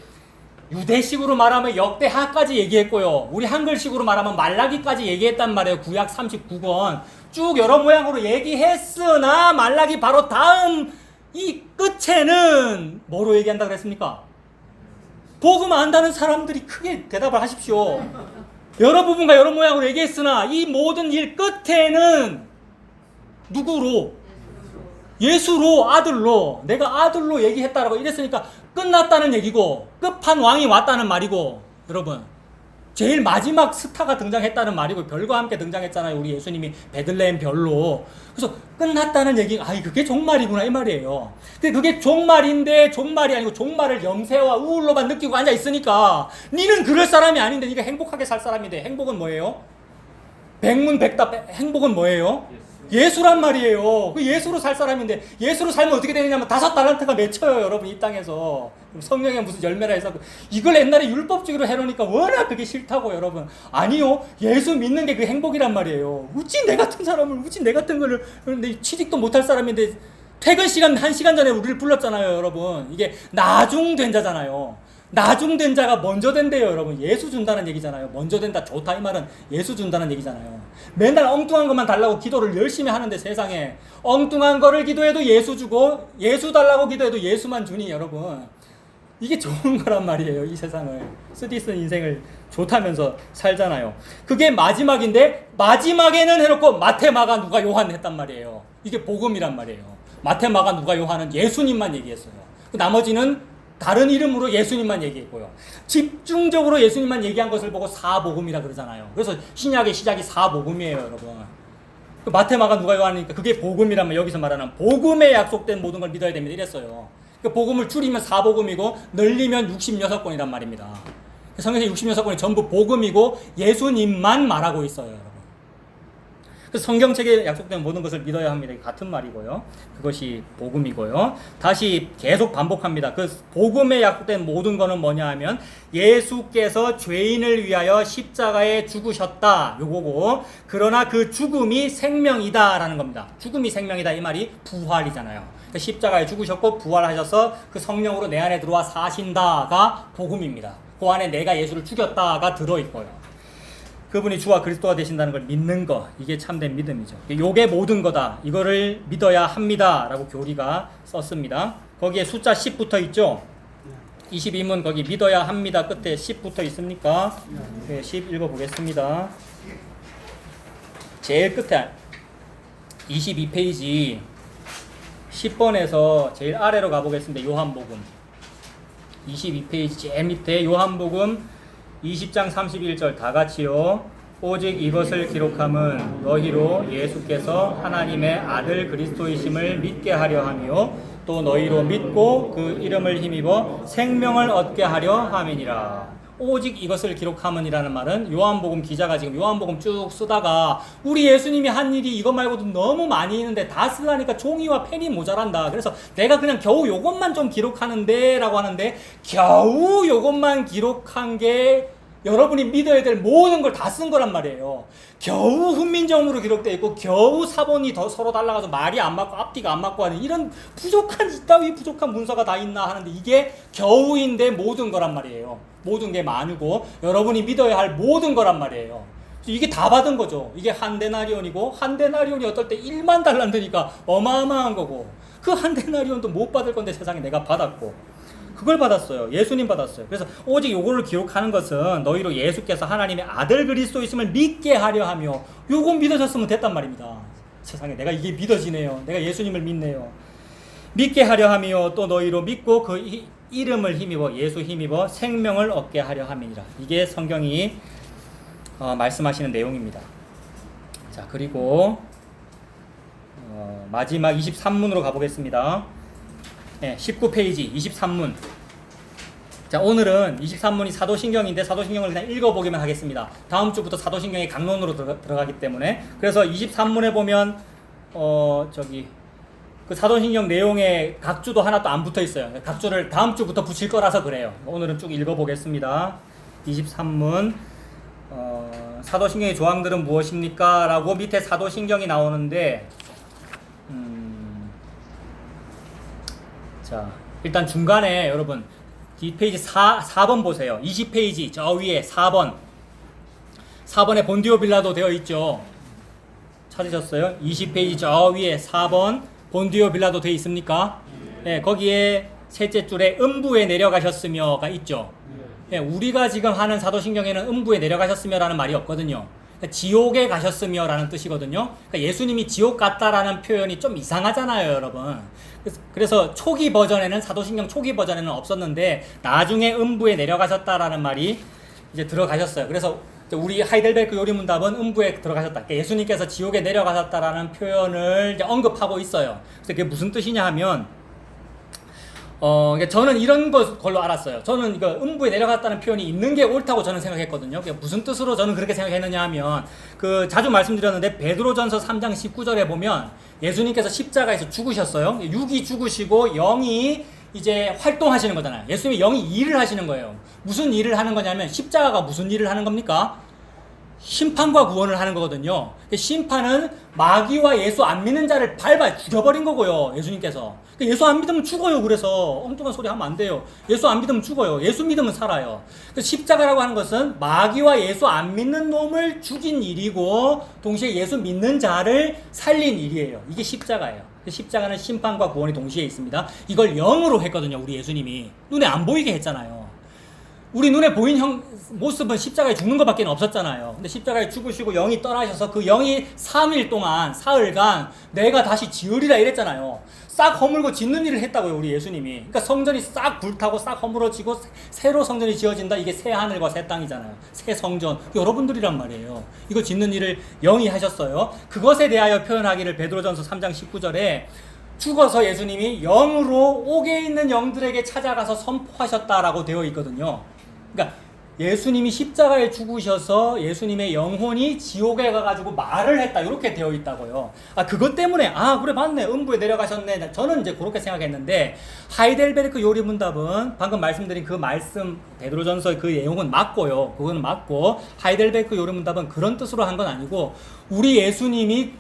유대식으로 말하면 역대하까지 얘기했고요, 우리 한글식으로 말하면 말라기까지 얘기했단 말이에요. 구약 39권 쭉 여러 모양으로 얘기했으나, 말라기 바로 다음 이 끝에는 뭐로 얘기한다 그랬습니까? 복음 안다는 사람들이 크게 대답을 하십시오. 여러 부분과 여러 모양으로 얘기했으나 이 모든 일 끝에는 누구로? 예수로, 아들로, 내가 아들로 얘기했다라고 이랬으니까 끝났다는 얘기고, 끝판왕이 왔다는 말이고, 여러분 제일 마지막 스타가 등장했다는 말이고, 별과 함께 등장했잖아요, 우리 예수님이 베들레헴 별로. 그래서 끝났다는 얘기, 그게 종말이구나 이 말이에요. 근데 그게 종말인데, 종말이 아니고 종말을 염세와 우울로만 느끼고 앉아 있으니까, 니는 그럴 사람이 아닌데, 니가 행복하게 살 사람인데, 행복은 뭐예요? 백문백답. 행복은 뭐예요? 예수란 말이에요. 그 예수로 살 사람인데, 예수로 살면 어떻게 되느냐면 5달란트가 맺혀요, 여러분, 이 땅에서. 성령의 무슨 열매라 해서. 이걸 옛날에 율법주의로 해놓으니까 워낙 그게 싫다고, 여러분. 아니요, 예수 믿는 게 그 행복이란 말이에요. 어찌 내 같은 사람을, 어찌 내 같은 거를, 내 취직도 못할 사람인데 퇴근 시간 1시간 전에 우리를 불렀잖아요, 여러분. 이게 나중된 자잖아요. 나중된 자가 먼저 된대요, 여러분. 예수 준다는 얘기잖아요. 먼저 된다, 좋다, 이 말은 예수 준다는 얘기잖아요. 맨날 엉뚱한 것만 달라고 기도를 열심히 하는데, 세상에 엉뚱한 거를 기도해도 예수 주고, 예수 달라고 기도해도 예수만 주니, 여러분 이게 좋은 거란 말이에요. 이 세상을 쓰디쓴 인생을 좋다면서 살잖아요. 그게 마지막인데, 마지막에는 해놓고 마태, 마가, 누가, 요한 했단 말이에요. 이게 복음이란 말이에요. 마태, 마가, 누가, 요한은 예수님만 얘기했어요. 나머지는 다른 이름으로 예수님만 얘기했고요. 집중적으로 예수님만 얘기한 것을 보고 사복음이라 그러잖아요. 그래서 신약의 시작이 사복음이에요, 여러분. 마태, 마가, 누가, 요한이니까 그게 복음이라면, 여기서 말하는 복음에 약속된 모든 걸 믿어야 됩니다 이랬어요. 복음을 줄이면 사복음이고 늘리면 66권이란 말입니다. 성경에 66권이 전부 복음이고 예수님만 말하고 있어요, 여러분. 그래서 성경책에 약속된 모든 것을 믿어야 합니다. 같은 말이고요. 그것이 복음이고요. 다시 계속 반복합니다. 그 복음에 약속된 모든 것은 뭐냐 하면, 예수께서 죄인을 위하여 십자가에 죽으셨다, 요거고, 그러나 그 죽음이 생명이다 라는 겁니다. 죽음이 생명이다, 이 말이 부활이잖아요. 십자가에 죽으셨고 부활하셔서 그 성령으로 내 안에 들어와 사신다가 복음입니다. 그 안에 내가 예수를 죽였다가 들어있고요. 그분이 주와 그리스도가 되신다는 걸 믿는 거, 이게 참된 믿음이죠. 요게 모든 거다, 이거를 믿어야 합니다 라고 교리가 썼습니다. 거기에 숫자 10 붙어 있죠. 22문 거기 믿어야 합니다 끝에 10 붙어 있습니까? 네, 10 읽어보겠습니다. 제일 끝에 22페이지 10번에서 제일 아래로 가보겠습니다. 요한복음 22페이지 제일 밑에 요한복음 20장 31절 다 같이요. 오직 이것을 기록함은 너희로 예수께서 하나님의 아들 그리스도이심을 믿게 하려 하며 또 너희로 믿고 그 이름을 힘입어 생명을 얻게 하려 함이니라. 오직 이것을 기록함은이라는 말은 요한복음 기자가 지금 요한복음 쭉 쓰다가 우리 예수님이 한 일이 이것 말고도 너무 많이 있는데 다 쓰려니까 종이와 펜이 모자란다. 그래서 내가 그냥 겨우 요것만 좀 기록하는데 라고 하는데, 겨우 요것만 기록한 게 여러분이 믿어야 될 모든 걸 다 쓴 거란 말이에요. 겨우 훈민정음으로 기록되어 있고 겨우 사본이 더 서로 달라가서 말이 안 맞고 앞뒤가 안 맞고 하는 이런 부족한 이따위 부족한 문서가 다 있나 하는데, 이게 겨우인데 모든 거란 말이에요. 모든 게 만유고 여러분이 믿어야 할 모든 거란 말이에요. 이게 다 받은 거죠. 이게 한 데나리온이고, 한 데나리온이 어떨 때 1만 달란트니까 어마어마한 거고, 그 한 데나리온도 못 받을 건데 세상에 내가 받았고 그걸 받았어요. 예수님 받았어요. 그래서 오직 요거를 기록하는 것은 너희로 예수께서 하나님의 아들 그리스도이심을 믿게 하려 하며, 요거 믿어졌으면 됐단 말입니다. 세상에 내가 이게 믿어지네요. 내가 예수님을 믿네요. 믿게 하려 하며 또 너희로 믿고 그 이름을 힘입어, 예수 힘입어 생명을 얻게 하려 함이니라. 이게 성경이 말씀하시는 내용입니다. 자, 그리고 마지막 23문으로 가보겠습니다. 네, 19페이지 23문. 자, 오늘은 23문이 사도신경인데 사도신경을 그냥 읽어보기만 하겠습니다. 다음 주부터 사도신경의 강론으로 들어가기 때문에. 그래서 23문에 보면 그 사도신경 내용에 각주도 하나 또 안 붙어 있어요. 각주를 다음 주부터 붙일 거라서 그래요. 오늘은 쭉 읽어보겠습니다. 23문. 사도신경의 조항들은 무엇입니까? 라고 밑에 사도신경이 나오는데, 자, 일단 중간에 여러분 뒷페이지 4번 보세요. 20페이지 저 위에 4번에 본디오 빌라도 되어 있죠. 찾으셨어요? 20페이지 저 위에 4번 본디오 빌라도 되어 있습니까? 네, 거기에 셋째 줄에 음부에 내려가셨으며가 있죠. 네, 우리가 지금 하는 사도신경에는 음부에 내려가셨으며라는 말이 없거든요. 지옥에 가셨으며라는 뜻이거든요. 그러니까 예수님이 지옥 갔다라는 표현이 좀 이상하잖아요, 여러분. 그래서 초기 버전에는, 사도신경 초기 버전에는 없었는데 나중에 음부에 내려가셨다라는 말이 이제 들어가셨어요. 그래서 우리 하이델베르크 요리문답은 음부에 들어가셨다. 그러니까 예수님께서 지옥에 내려가셨다라는 표현을 이제 언급하고 있어요. 그래서 그게 무슨 뜻이냐 하면, 저는 이런 걸로 알았어요. 저는 이거 음부에 내려갔다는 표현이 있는 게 옳다고 저는 생각했거든요. 무슨 뜻으로 저는 그렇게 생각했느냐 하면, 자주 말씀드렸는데 베드로전서 3장 19절에 보면 예수님께서 십자가에서 죽으셨어요. 육이 죽으시고 영이 이제 활동하시는 거잖아요. 예수님의 영이 일을 하시는 거예요. 무슨 일을 하는 거냐면, 십자가가 무슨 일을 하는 겁니까? 심판과 구원을 하는 거거든요. 심판은 마귀와 예수 안 믿는 자를 밟아 죽여버린 거고요, 예수님께서. 예수 안 믿으면 죽어요. 그래서 엉뚱한 소리 하면 안 돼요. 예수 안 믿으면 죽어요. 예수 믿으면 살아요. 십자가라고 하는 것은 마귀와 예수 안 믿는 놈을 죽인 일이고, 동시에 예수 믿는 자를 살린 일이에요. 이게 십자가예요. 십자가는 심판과 구원이 동시에 있습니다. 이걸 영으로 했거든요, 우리 예수님이. 눈에 안 보이게 했잖아요. 우리 눈에 보인 모습은 십자가에 죽는 것밖에 없었잖아요. 근데 십자가에 죽으시고 영이 떠나셔서 그 영이 3일 동안, 사흘간 내가 다시 지으리라 이랬잖아요. 싹 허물고 짓는 일을 했다고요, 우리 예수님이. 그러니까 성전이 싹 불타고 싹 허물어지고 새로 성전이 지어진다. 이게 새 하늘과 새 땅이잖아요. 새 성전. 여러분들이란 말이에요. 이거 짓는 일을 영이 하셨어요. 그것에 대하여 표현하기를 베드로전서 3장 19절에 죽어서 예수님이 영으로 옥에 있는 영들에게 찾아가서 선포하셨다라고 되어 있거든요. 그러니까 예수님이 십자가에 죽으셔서 예수님의 영혼이 지옥에 가가지고 말을 했다, 이렇게 되어 있다고요. 그것 때문에 그래 맞네, 음부에 내려가셨네. 저는 이제 그렇게 생각했는데, 하이델베르크 요리문답은 방금 말씀드린 그 말씀 베드로전서의 그 내용은 맞고요. 그거는 맞고, 하이델베르크 요리문답은 그런 뜻으로 한 건 아니고, 우리 예수님이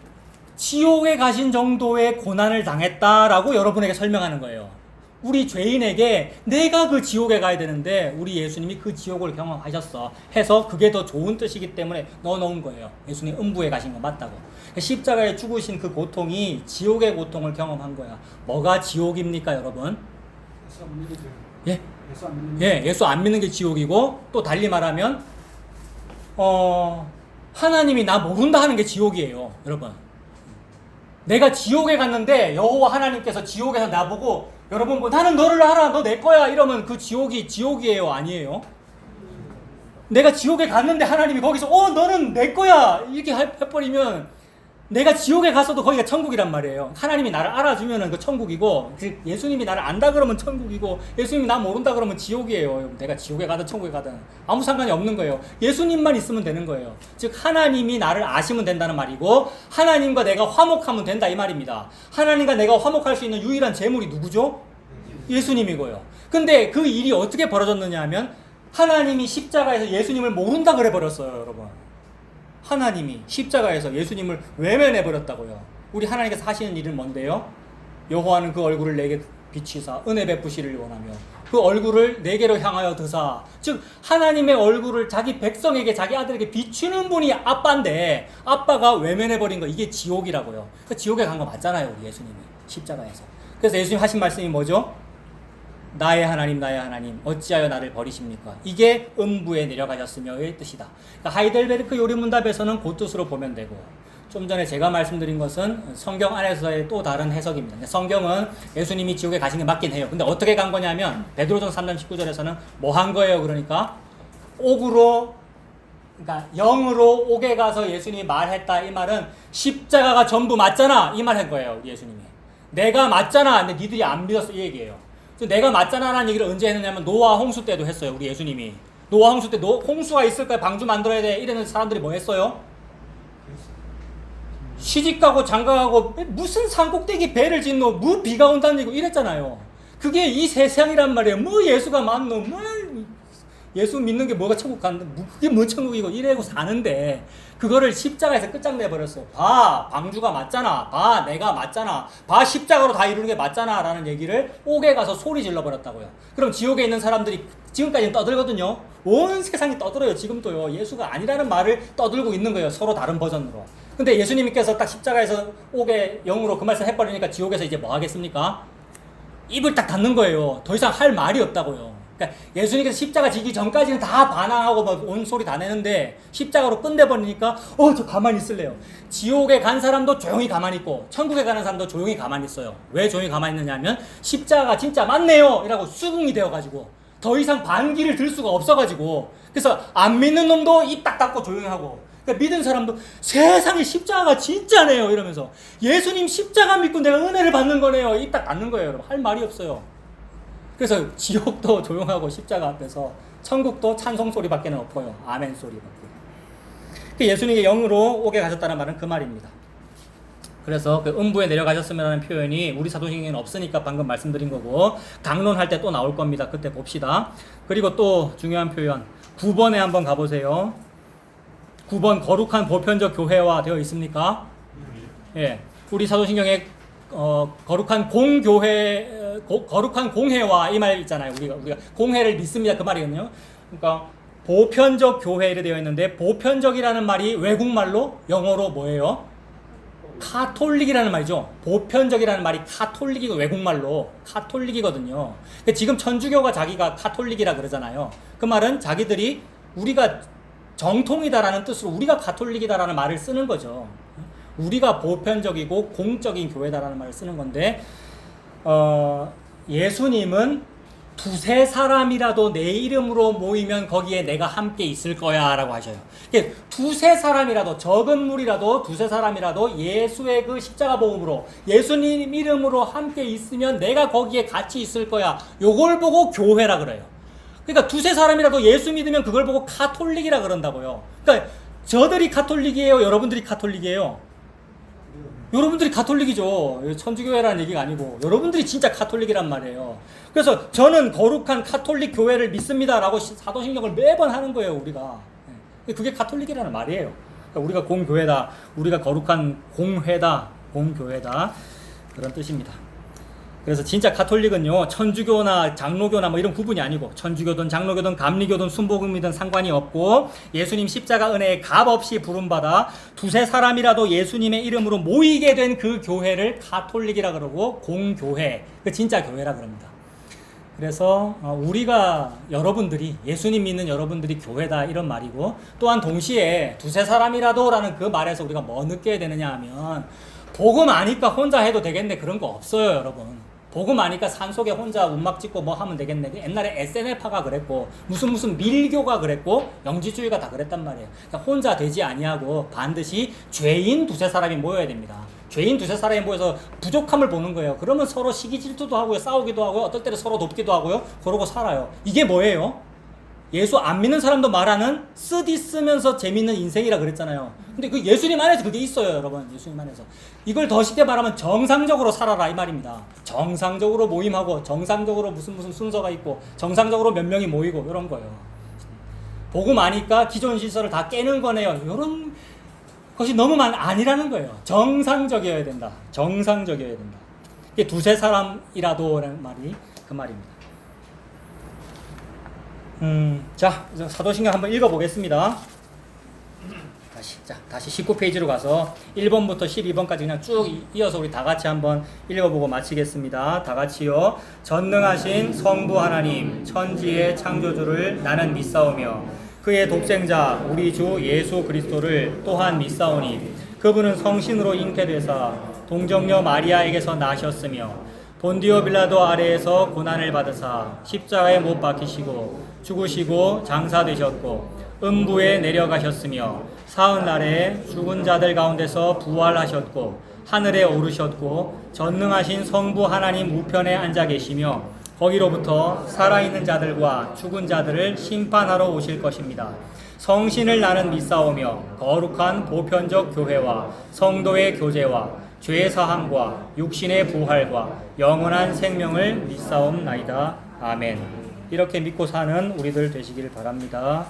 지옥에 가신 정도의 고난을 당했다라고 여러분에게 설명하는 거예요. 우리 죄인에게 내가 그 지옥에 가야 되는데 우리 예수님이 그 지옥을 경험하셨어 해서 그게 더 좋은 뜻이기 때문에 넣어놓은 거예요. 예수님 음부에 가신 거 맞다고. 십자가에 죽으신 그 고통이 지옥의 고통을 경험한 거야. 뭐가 지옥입니까, 여러분? 예수 안 믿는 게. 예? 예수 안 믿는 게 지옥이고, 또 달리 말하면 하나님이 나 모른다 하는 게 지옥이에요, 여러분. 내가 지옥에 갔는데 여호와 하나님께서 지옥에서 나보고, 여러분 나는 너를 알아, 너 내 거야 이러면 그 지옥이에요, 아니에요? 내가 지옥에 갔는데 하나님이 거기서 너는 내 거야 이렇게 해버리면 내가 지옥에 갔어도 거기가 천국이란 말이에요. 하나님이 나를 알아주면은 그 천국이고, 즉 예수님이 나를 안다 그러면 천국이고, 예수님이 나 모른다 그러면 지옥이에요. 내가 지옥에 가든 천국에 가든 아무 상관이 없는 거예요. 예수님만 있으면 되는 거예요. 즉 하나님이 나를 아시면 된다는 말이고, 하나님과 내가 화목하면 된다 이 말입니다. 하나님과 내가 화목할 수 있는 유일한 재물이 누구죠? 예수님이고요. 근데 그 일이 어떻게 벌어졌느냐 하면, 하나님이 십자가에서 예수님을 모른다 그래 버렸어요, 여러분. 하나님이 십자가에서 예수님을 외면해 버렸다고요. 우리 하나님께서 하시는 일은 뭔데요? 여호와는 그 얼굴을 내게 비치사 은혜 베푸시를 원하며 그 얼굴을 내게로 향하여 드사. 즉 하나님의 얼굴을 자기 백성에게, 자기 아들에게 비추는 분이 아빠인데, 아빠가 외면해 버린 거, 이게 지옥이라고요. 그 지옥에 간 거 맞잖아요, 우리 예수님이 십자가에서. 그래서 예수님 하신 말씀이 뭐죠? 나의 하나님, 나의 하나님, 어찌하여 나를 버리십니까? 이게 음부에 내려가셨으며의 뜻이다. 그러니까 하이델베르크 요리문답에서는 그 뜻으로 보면 되고, 좀 전에 제가 말씀드린 것은 성경 안에서의 또 다른 해석입니다. 성경은 예수님이 지옥에 가신 게 맞긴 해요. 근데 어떻게 간 거냐면, 베드로전 3장 19절에서는 뭐 한 거예요? 그러니까 옥으로, 그러니까 영으로 옥에 가서 예수님이 말했다. 이 말은 십자가가 전부 맞잖아, 이 말 한 거예요, 우리 예수님이. 내가 맞잖아, 근데 니들이 안 믿었어, 이 얘기예요. 내가 맞잖아라는 얘기를 언제 했느냐면 노아 홍수 때도 했어요, 우리 예수님이. 노아 홍수 때 홍수가 있을 거야, 방주 만들어야 돼, 이러는 사람들이 뭐 했어요? 시집가고 장가가고 무슨 산꼭대기 배를 짓노, 뭐 비가 온다는 얘기고 이랬잖아요. 그게 이 세상이란 말이에요. 뭐 예수가 맞노, 뭐 예수 믿는 게 뭐가 천국 간다, 그게 뭐 천국이고 이래고 사는데, 그거를 십자가에서 끝장내버렸어. 봐, 방주가 맞잖아. 봐, 내가 맞잖아. 봐, 십자가로 다 이루는 게 맞잖아. 라는 얘기를 옥에 가서 소리 질러버렸다고요. 그럼 지옥에 있는 사람들이 지금까지는 떠들거든요. 온 세상이 떠들어요, 지금도요. 예수가 아니라는 말을 떠들고 있는 거예요, 서로 다른 버전으로. 근데 예수님께서 딱 십자가에서 옥에 영으로 그 말씀 해버리니까 지옥에서 이제 뭐 하겠습니까? 입을 딱 닫는 거예요. 더 이상 할 말이 없다고요. 그러니까 예수님께서 십자가 지기 전까지는 다 반항하고 막 온 소리 다 내는데, 십자가로 끝내버리니까 저 가만히 있을래요. 지옥에 간 사람도 조용히 가만히 있고, 천국에 가는 사람도 조용히 가만히 있어요. 왜 조용히 가만히 있느냐 하면, 십자가가 진짜 맞네요 이라고 수긍이 되어가지고 더 이상 반기를 들 수가 없어가지고, 그래서 안 믿는 놈도 입 딱 닫고 조용히 하고, 그러니까 믿은 사람도 세상에 십자가가 진짜네요 이러면서, 예수님 십자가 믿고 내가 은혜를 받는 거네요, 입 딱 닫는 거예요. 여러분, 할 말이 없어요. 그래서 지옥도 조용하고 십자가 앞에서, 천국도 찬송 소리밖에 없고요, 아멘 소리밖에. 예수님이 영으로 옥에 가셨다는 말은 그 말입니다. 그래서 그 음부에 내려가셨으면 표현이 우리 사도신경에는 없으니까 방금 말씀드린 거고, 강론할 때 또 나올 겁니다. 그때 봅시다. 그리고 또 중요한 표현 9번에 한번 가보세요. 9번 거룩한 보편적 교회화 되어 있습니까? 예, 우리 사도신경에 거룩한 공교회, 거룩한 공회와 이 말 있잖아요. 우리가 공회를 믿습니다, 그 말이거든요. 그러니까 보편적 교회 이렇게 되어 있는데, 보편적이라는 말이 외국말로 영어로 뭐예요? 카톨릭이라는 말이죠. 보편적이라는 말이 카톨릭이고, 외국말로 카톨릭이거든요. 지금 천주교가 자기가 카톨릭이라 그러잖아요. 그 말은 자기들이 우리가 정통이다라는 뜻으로 우리가 카톨릭이다라는 말을 쓰는 거죠. 우리가 보편적이고 공적인 교회다라는 말을 쓰는 건데, 예수님은 두세 사람이라도 내 이름으로 모이면 거기에 내가 함께 있을 거야 라고 하셔요. 두세 사람이라도, 적은 무리라도 두세 사람이라도 예수의 그 십자가 복음으로, 예수님 이름으로 함께 있으면 내가 거기에 같이 있을 거야, 요걸 보고 교회라 그래요. 그러니까 두세 사람이라도 예수 믿으면 그걸 보고 카톨릭이라 그런다고요. 그러니까 저들이 카톨릭이에요, 여러분들이 카톨릭이에요? 여러분들이 카톨릭이죠. 천주교회라는 얘기가 아니고 여러분들이 진짜 카톨릭이란 말이에요. 그래서 저는 거룩한 카톨릭 교회를 믿습니다라고 사도신경을 매번 하는 거예요, 우리가. 그게 카톨릭이라는 말이에요. 그러니까 우리가 공교회다, 우리가 거룩한 공회다, 공교회다, 그런 뜻입니다. 그래서 진짜 카톨릭은요, 천주교나 장로교나 뭐 이런 구분이 아니고, 천주교든 장로교든 감리교든 순복음이든 상관이 없고, 예수님 십자가 은혜에 값없이 부름받아 두세 사람이라도 예수님의 이름으로 모이게 된 그 교회를 카톨릭이라 그러고, 공교회, 그 진짜 교회라 그럽니다. 그래서 우리가, 여러분들이, 예수님 믿는 여러분들이 교회다 이런 말이고, 또한 동시에 두세 사람이라도 라는 그 말에서 우리가 뭐 느껴야 되느냐 하면, 복음 아니까 혼자 해도 되겠네, 그런 거 없어요, 여러분. 복음 아니까 산속에 혼자 운막 짓고 뭐 하면 되겠네. 옛날에 SNL파가 그랬고 무슨 밀교가 그랬고 영지주의가 다 그랬단 말이에요. 그러니까 혼자 되지 아니하고 반드시 죄인 두세 사람이 모여야 됩니다. 죄인 두세 사람이 모여서 부족함을 보는 거예요. 그러면 서로 시기 질투도 하고요. 싸우기도 하고요. 어떨 때는 서로 돕기도 하고요. 그러고 살아요. 이게 뭐예요? 예수 안 믿는 사람도 말하는 쓰디 쓰면서 재밌는 인생이라 그랬잖아요. 근데 그 예수님 안에서 그게 있어요, 여러분. 예수님 안에서. 이걸 더 쉽게 말하면 정상적으로 살아라 이 말입니다. 정상적으로 모임하고 정상적으로 무슨 순서가 있고 정상적으로 몇 명이 모이고 이런 거예요. 복음 아니까 기존 질서를 다 깨는 거네요. 이런 것이 너무 아니라는 거예요. 정상적이어야 된다. 정상적이어야 된다. 이게 두세 사람이라도라는 말이 그 말입니다. 자, 사도신경 한번 읽어보겠습니다. 다시 19페이지로 가서 1번부터 12번까지 그냥 쭉 이어서 우리 다 같이 한번 읽어보고 마치겠습니다. 다 같이요. 전능하신 성부 하나님, 천지의 창조주를 나는 믿사오며 그의 독생자 우리 주 예수 그리스도를 또한 믿사오니 그분은 성신으로 잉태되사 동정녀 마리아에게서 나셨으며 본디오 빌라도 아래에서 고난을 받으사 십자가에 못 박히시고 죽으시고 장사되셨고 음부에 내려가셨으며 사흘날에 죽은 자들 가운데서 부활하셨고 하늘에 오르셨고 전능하신 성부 하나님 우편에 앉아 계시며 거기로부터 살아있는 자들과 죽은 자들을 심판하러 오실 것입니다. 성신을 나는 믿사오며 거룩한 보편적 교회와 성도의 교제와 죄 사함과 육신의 부활과 영원한 생명을 믿사옵나이다. 아멘. 이렇게 믿고 사는 우리들 되시길 바랍니다.